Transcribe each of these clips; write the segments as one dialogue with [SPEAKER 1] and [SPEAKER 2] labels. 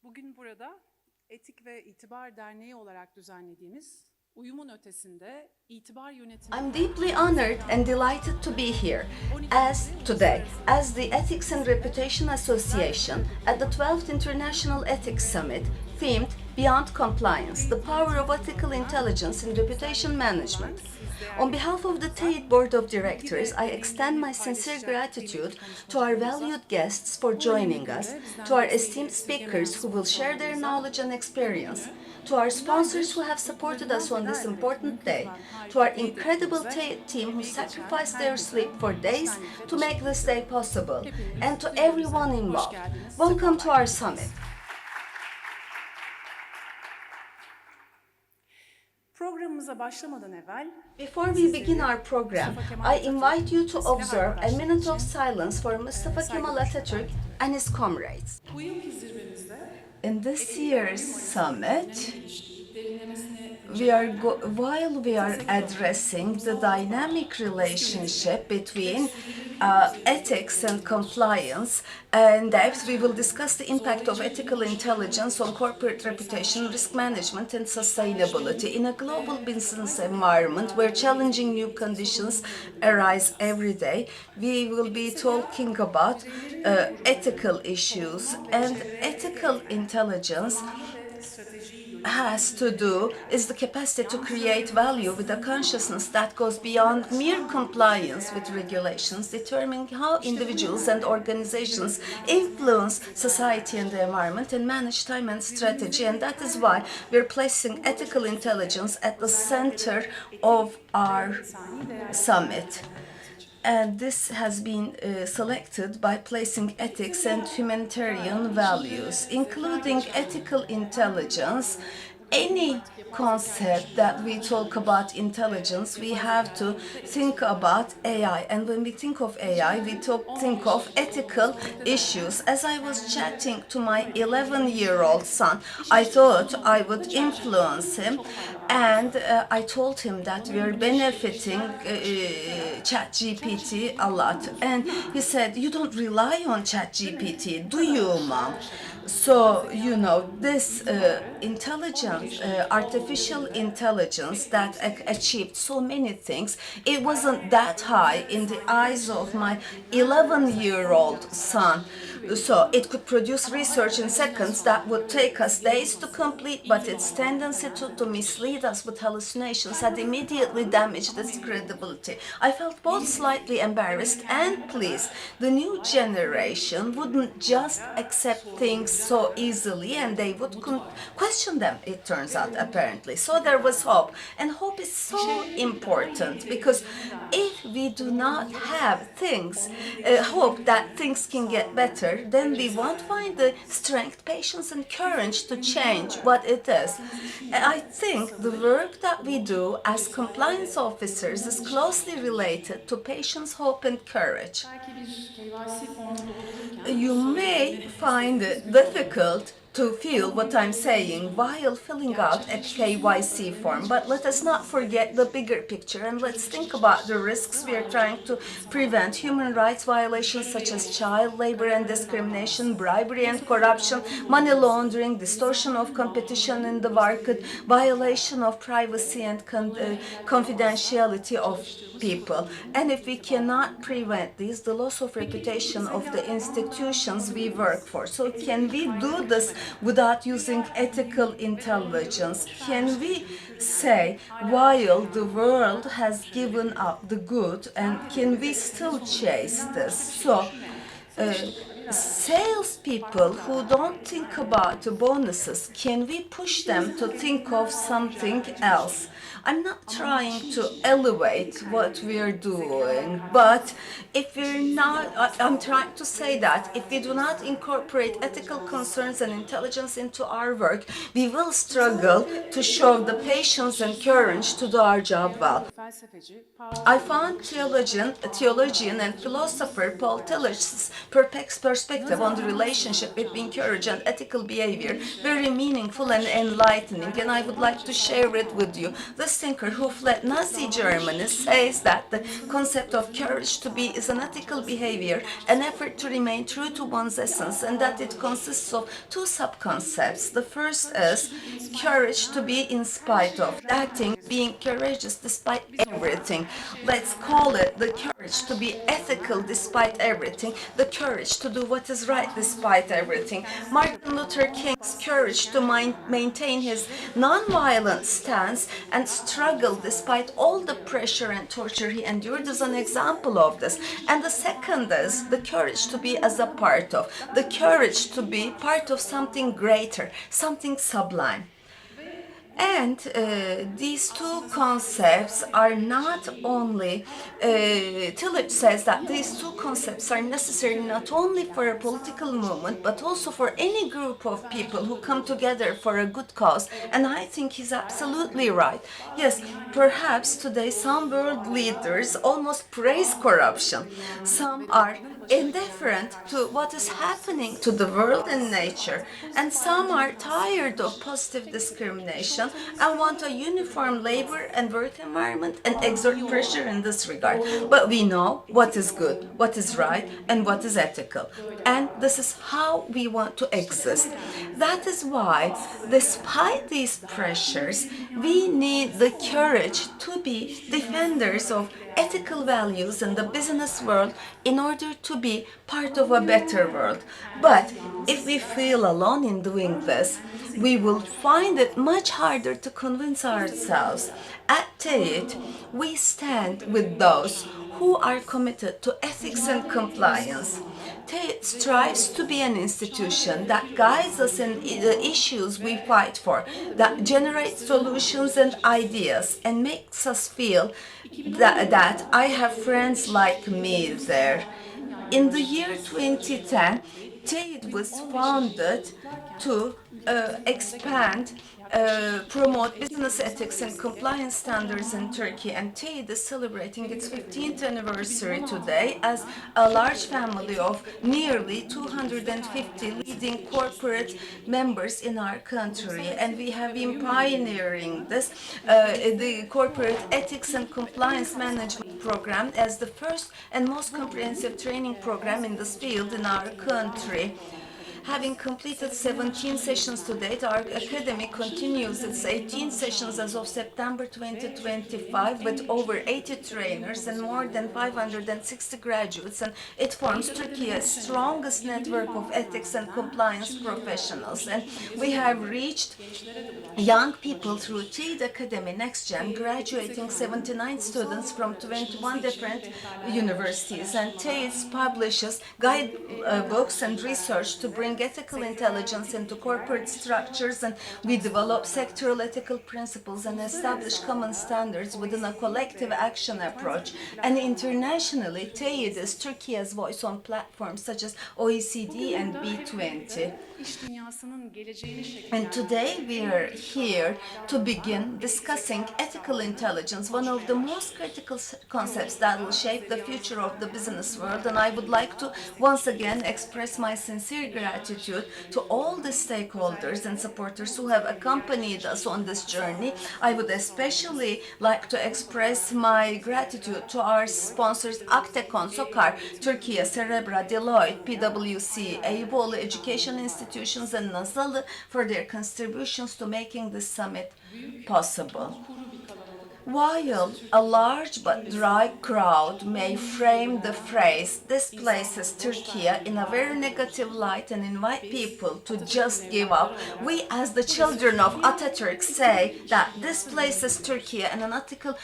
[SPEAKER 1] Bugün burada Etik ve İtibar Derneği olarak düzenlediğimiz Uyumun Ötesinde İtibar Yönetimi...
[SPEAKER 2] I'm deeply honored and delighted to be here as the Ethics and Reputation Association at the 12th International Ethics Summit themed Beyond Compliance, the Power of Ethical Intelligence in Reputation Management. On behalf of the TEİD Board of Directors, I extend my sincere gratitude to our valued guests for joining us, to our esteemed speakers who will share their knowledge and experience, to our sponsors who have supported us on this important day, to our incredible TEİD team who sacrificed their sleep for days to make this day possible, and to everyone involved. Welcome to our summit.
[SPEAKER 1] Programımıza başlamadan evvel
[SPEAKER 2] Before we begin our program, I invite you to observe a minute of silence for Mustafa Kemal Atatürk and his comrades.
[SPEAKER 1] bu yılki zirvemizde
[SPEAKER 2] In this year's summit, while we are addressing the dynamic relationship between ethics and compliance, in depth we will discuss the impact of ethical intelligence on corporate reputation, risk management and sustainability. In a global business environment where challenging new conditions arise every day, we will be talking about ethical issues, and ethical intelligence has to do is the capacity to create value with a consciousness that goes beyond mere compliance with regulations, determining how individuals and organizations influence society and the environment and manage time and strategy. And that is why we're placing ethical intelligence at the center of our summit. And this has been selected by placing ethics and humanitarian values, including ethical intelligence. Any concept that we talk about intelligence, we have to think about AI. And when we think of AI, we think of ethical issues. As I was chatting to my 11-year-old son, I thought I would influence him. And I told him that we are benefiting ChatGPT a lot. And he said, "You don't rely on ChatGPT, do you, Mom?" So, you know, this intelligence, artificial intelligence that achieved so many things, it wasn't that high in the eyes of my 11-year-old son. So it could produce research in seconds that would take us days to complete, but its tendency to mislead us with hallucinations had immediately damaged its credibility. I felt both slightly embarrassed and pleased. The new generation wouldn't just accept things so easily, and they would question them, it turns out, apparently. So there was hope. And hope is so important, because if we do not have hope that things can get better, then we won't find the strength, patience and courage to change what it is. I think the work that we do as compliance officers is closely related to patience, hope and courage. You may find it difficult to feel what I'm saying while filling out a KYC form, but let us not forget the bigger picture, and let's think about the risks we are trying to prevent: human rights violations such as child labor and discrimination, bribery and corruption, money laundering, distortion of competition in the market, violation of privacy and confidentiality of people. And if we cannot prevent these, the loss of reputation of the institutions we work for. So can we do this without using ethical intelligence? Can we say, while the world has given up the good, and can we still chase this? So salespeople who don't think about the bonuses, can we push them to think of something else? I'm not trying to elevate what we are doing, but if we're not, I'm trying to say that if we do not incorporate ethical concerns and intelligence into our work, we will struggle to show the patience and courage to do our job well. I found theologian and philosopher Paul Tillich's perspective on the relationship between courage and ethical behavior very meaningful and enlightening, and I would like to share it with you. This thinker who fled Nazi Germany says that the concept of courage to be is an ethical behavior, an effort to remain true to one's essence, and that it consists of two sub-concepts. The first is courage to be in spite of, acting, being courageous despite everything. Let's call it the courage to be ethical despite everything, the courage to do what is right despite everything. Martin Luther King's courage to maintain his non-violent stance and struggle despite all the pressure and torture he endured is an example of this. And the second is the courage to be as a part of, the courage to be part of something greater, something sublime. And these two concepts are not only, Tillich says that these two concepts are necessary not only for a political movement, but also for any group of people who come together for a good cause. And I think he's absolutely right. Yes, perhaps today some world leaders almost praise corruption. Some are indifferent to what is happening to the world and nature, and some are tired of positive discrimination and want a uniform labor and work environment and exert pressure in this regard. But we know what is good, what is right, and what is ethical. And this is how we want to exist. That is why, despite these pressures, we need the courage to be defenders of ethical values in the business world in order to be part of a better world. But if we feel alone in doing this, we will find it much harder to convince ourselves. At TEİD, we stand with those who are committed to ethics and compliance. TEİD strives to be an institution that guides us in the issues we fight for, that generates solutions and ideas, and makes us feel that I have friends like me there. In the year 2010, TEİD was founded to expand, promote business ethics and compliance standards in Turkey, and TEİD is celebrating its 15th anniversary today as a large family of nearly 250 leading corporate members in our country, and we have been pioneering this, the corporate ethics and compliance management program as the first and most comprehensive training program in this field in our country. Having completed 17 sessions to date, our academy continues its 18 sessions as of September 2025 with over 80 trainers and more than 560 graduates, and it forms Turkey's strongest network of ethics and compliance professionals. And we have reached young people through TEİD Academy Next Gen, graduating 79 students from 21 different universities. And TEİD publishes guidebooks and research to bring ethical intelligence into corporate structures, and we develop sectoral ethical principles and establish common standards within a collective action approach. And internationally, TEİD is Turkey's voice on platforms such as OECD and B20. And today we are here to begin discussing ethical intelligence, one of the most critical concepts that will shape the future of the business world. And I would like to once again express my sincere gratitude to all the stakeholders and supporters who have accompanied us on this journey. I would especially like to express my gratitude to our sponsors Atty, Sokar, Turkey, Cerebra, Deloitte, PwC, Eyüboğlu Education Institutions, and Nazalı for their contributions to making this summit possible. While a large but dry crowd may frame the phrase, "This places Turkey" in a very negative light and invite people to just give up, we as the children of Atatürk say that this places Turkey in an ethical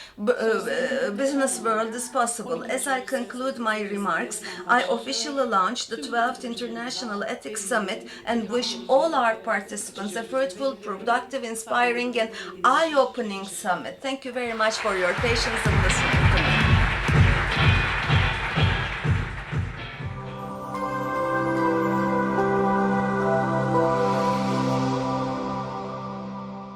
[SPEAKER 2] business world is possible. As I conclude my remarks, I officially launch the 12th International Ethics Summit and wish all our participants a fruitful, productive, inspiring, and eye-opening summit. Thank you very much for your patience in this